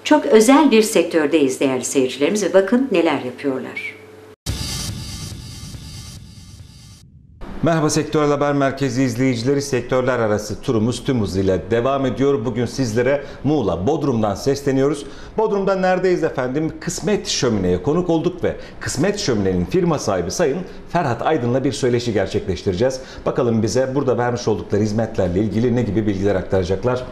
Çok özel bir sektördeyiz değerli seyircilerimiz ve bakın neler yapıyorlar. Merhaba Sektörel Haber Merkezi izleyicileri, sektörler arası turumuz tüm hızıyla devam ediyor. Bugün sizlere Muğla, Bodrum'dan sesleniyoruz. Bodrum'da neredeyiz efendim? Kısmet Şömine'ye konuk olduk ve Kısmet Şömine'nin firma sahibi Sayın Ferhat Aydın'la bir söyleşi gerçekleştireceğiz. Bakalım bize burada vermiş oldukları hizmetlerle ilgili ne gibi bilgiler aktaracaklar.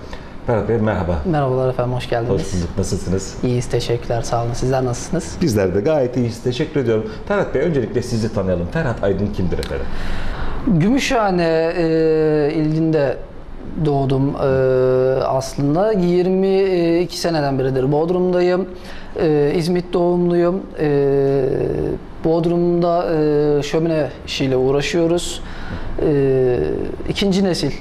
Ferhat Bey merhaba. Merhabalar efendim, hoş geldiniz. Hoş bulduk, nasılsınız? İyiyiz, teşekkürler, sağ olun. Sizler nasılsınız? Bizler de gayet iyiyiz, teşekkür ediyorum. Ferhat Bey, öncelikle sizi tanıyalım. Ferhat Aydın kimdir efendim? Gümüşhane ilinde doğdum aslında. 22 seneden beridir Bodrum'dayım. İzmit doğumluyum. Bodrum'da şömine işiyle uğraşıyoruz. İkinci nesil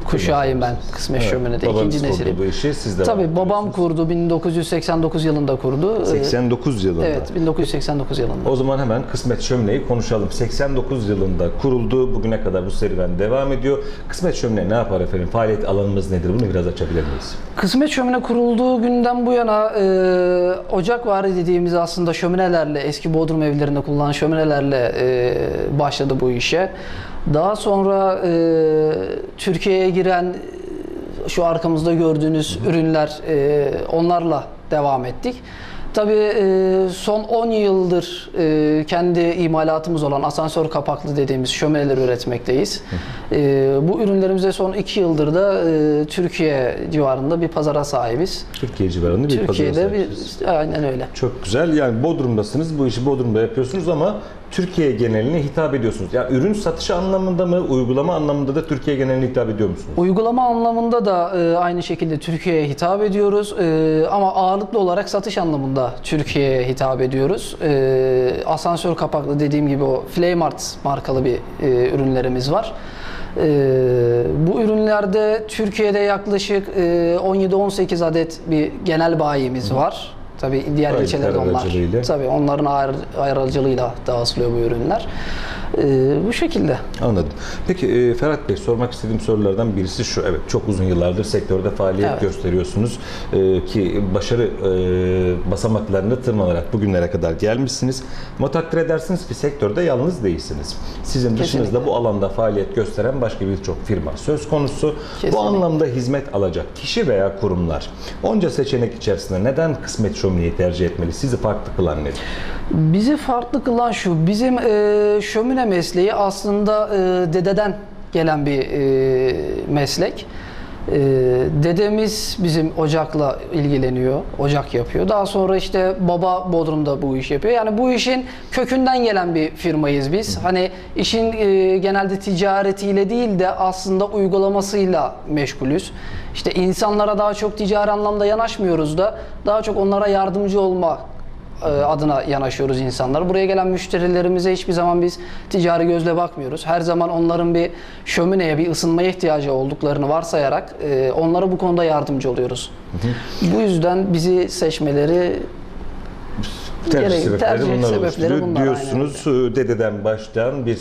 kuşağıyım ben Kısmet Şömine'de. Babanız ikinci nesil. kurdu bu işi, siz de Tabii babam kurdu, 1989 yılında kurdu. 89 yılında. Evet, 1989 yılında. O zaman hemen Kısmet Şömine'yi konuşalım. 89 yılında kuruldu, bugüne kadar bu serüven devam ediyor. Kısmet Şömine ne yapar efendim? Faaliyet alanımız nedir? Bunu biraz açabilir miyiz? Kısmet Şömine kurulduğu günden bu yana ocakvari dediğimiz aslında şöminelerle, eski Bodrum evlerinde kullanılan şöminelerle başladı bu işe. Daha sonra Türkiye'ye giren şu arkamızda gördüğünüz ürünler, onlarla devam ettik. Tabii son 10 yıldır kendi imalatımız olan asansör kapaklı dediğimiz şömineleri üretmekteyiz. Bu ürünlerimize son 2 yıldır da Türkiye civarında bir pazara sahibiz. Türkiye civarında bir pazara sahibiz. Aynen öyle. Çok güzel. Yani Bodrum'dasınız, bu işi Bodrum'da yapıyorsunuz ama Türkiye geneline hitap ediyorsunuz. Yani ürün satışı anlamında mı, uygulama anlamında da Türkiye geneline hitap ediyor musunuz? Uygulama anlamında da aynı şekilde Türkiye'ye hitap ediyoruz. Ama ağırlıklı olarak satış anlamında Türkiye'ye hitap ediyoruz. Asansör kapaklı dediğim gibi o Flamart markalı bir ürünlerimiz var. Bu ürünlerde Türkiye'de yaklaşık 17-18 adet bir genel bayimiz var. Tabii diğer ilçelerde onlar. Tabii onların ayrıcalığıyla dağıtılıyor bu ürünler. Bu şekilde. Anladım. Peki Ferhat Bey, sormak istediğim sorulardan birisi şu. Evet, çok uzun yıllardır sektörde faaliyet gösteriyorsunuz ki başarı basamaklarını tırmanarak bugünlere kadar gelmişsiniz. Ama takdir edersiniz ki sektörde yalnız değilsiniz. Sizin dışınızda bu alanda faaliyet gösteren başka birçok firma söz konusu. Bu anlamda hizmet alacak kişi veya kurumlar onca seçenek içerisinde neden Kısmet Şömine'yi tercih etmeli? Sizi farklı kılan nedir? Bizi farklı kılan şu, bizim şömine mesleği aslında dededen gelen bir meslek. Dedemiz bizim ocakla ilgileniyor, ocak yapıyor. Daha sonra işte baba Bodrum'da bu iş yapıyor. Yani bu işin kökünden gelen bir firmayız biz. Hani işin genelde ticaretiyle değil de aslında uygulamasıyla meşgulüz. İşte insanlara daha çok ticari anlamda yanaşmıyoruz da daha çok onlara yardımcı olma adına yanaşıyoruz insanlar. Buraya gelen müşterilerimize hiçbir zaman biz ticari gözle bakmıyoruz. Her zaman onların bir şömineye, bir ısınmaya ihtiyacı olduklarını varsayarak onlara bu konuda yardımcı oluyoruz. Bu yüzden bizi seçmeleri tercih sebepleri bunlar diyorsunuz. Aynen. Dededen başlayan bir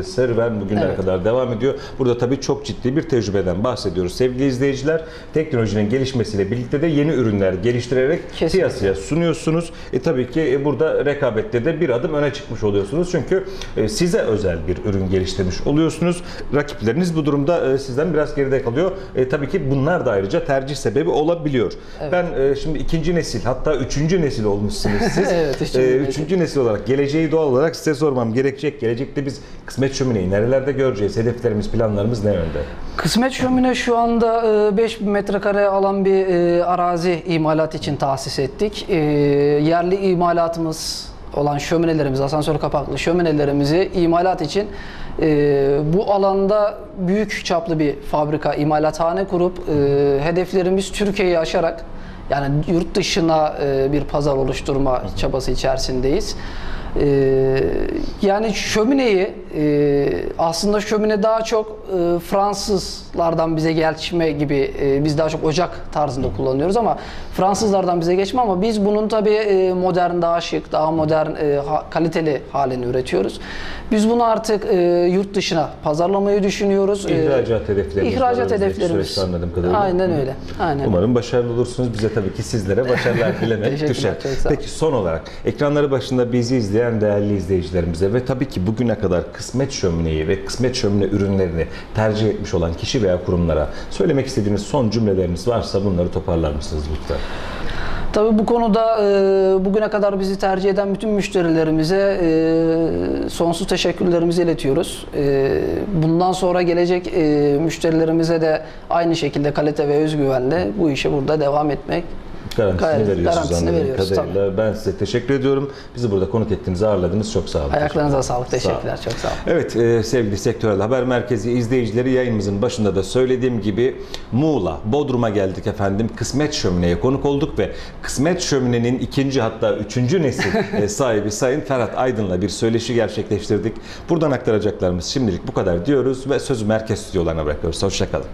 serüven bugünlere kadar devam ediyor. Burada tabii çok ciddi bir tecrübeden bahsediyoruz. Sevgili izleyiciler, teknolojinin gelişmesiyle birlikte de yeni ürünler geliştirerek piyasaya sunuyorsunuz. Tabii ki burada rekabette de bir adım öne çıkmış oluyorsunuz. Çünkü size özel bir ürün geliştirmiş oluyorsunuz. Rakipleriniz bu durumda sizden biraz geride kalıyor. Tabii ki bunlar da ayrıca tercih sebebi olabiliyor. Evet. Ben şimdi ikinci nesil, hatta üçüncü nesil olmuşsunuz siz. Evet, üçüncü nesil olarak, geleceği doğal olarak size sormam gerekecek. Gelecekte biz Kısmet Şömine'yi nerelerde göreceğiz? Hedeflerimiz, planlarımız ne yönde? Kısmet Şömine şu anda 5000 metrekare alan bir arazi imalat için tahsis ettik. Yerli imalatımız olan şöminelerimiz, asansör kapaklı şöminelerimizi imalat için bu alanda büyük çaplı bir fabrika, imalathane kurup hedeflerimiz Türkiye'yi aşarak, yani yurt dışına bir pazar oluşturma çabası içerisindeyiz. Yani şömineyi aslında şömine daha çok Fransız Fransızlardan bize geçme gibi, biz daha çok ocak tarzında kullanıyoruz ama Fransızlardan bize geçme, ama biz bunun tabii modern, daha şık, daha modern, kaliteli halini üretiyoruz. Biz bunu artık yurt dışına pazarlamayı düşünüyoruz. İhracat hedeflerimiz var. İhracat Önümüzdeki hedeflerimiz. süreçte anladığım kadarıyla. Aynen öyle. Aynen. Umarım başarılı olursunuz. Bize tabii ki sizlere başarılar dilemek Teşekkürler, düşer. çok sağ olun. Peki son olarak ekranları başında bizi izleyen değerli izleyicilerimize ve tabii ki bugüne kadar Kısmet Şömine'yi ve Kısmet Şömine ürünlerini tercih etmiş olan kişi veya kurumlara söylemek istediğiniz son cümleleriniz varsa bunları toparlar mısınız lütfen? Tabii bu konuda bugüne kadar bizi tercih eden bütün müşterilerimize sonsuz teşekkürlerimizi iletiyoruz. Bundan sonra gelecek müşterilerimize de aynı şekilde kalite ve özgüvenle bu işe burada devam etmek Garantisini veriyorsunuz garantisini anladığım veriyoruz, kadarıyla. Ben size teşekkür ediyorum. Bizi burada konuk ettiğiniz, ağırladınız. Çok sağ olun. Ayaklarınıza sağlık. Sağ olun. Teşekkürler. Çok sağ olun. Evet sevgili Sektörel Haber Merkezi izleyicileri, yayınımızın başında da söylediğim gibi Muğla, Bodrum'a geldik efendim. Kısmet Şömine'ye konuk olduk ve Kısmet Şömine'nin ikinci, hatta üçüncü nesil sahibi Sayın Ferhat Aydın'la bir söyleşi gerçekleştirdik. Buradan aktaracaklarımız şimdilik bu kadar diyoruz ve sözü merkez stüdyolarına bırakıyoruz. Hoşça kalın.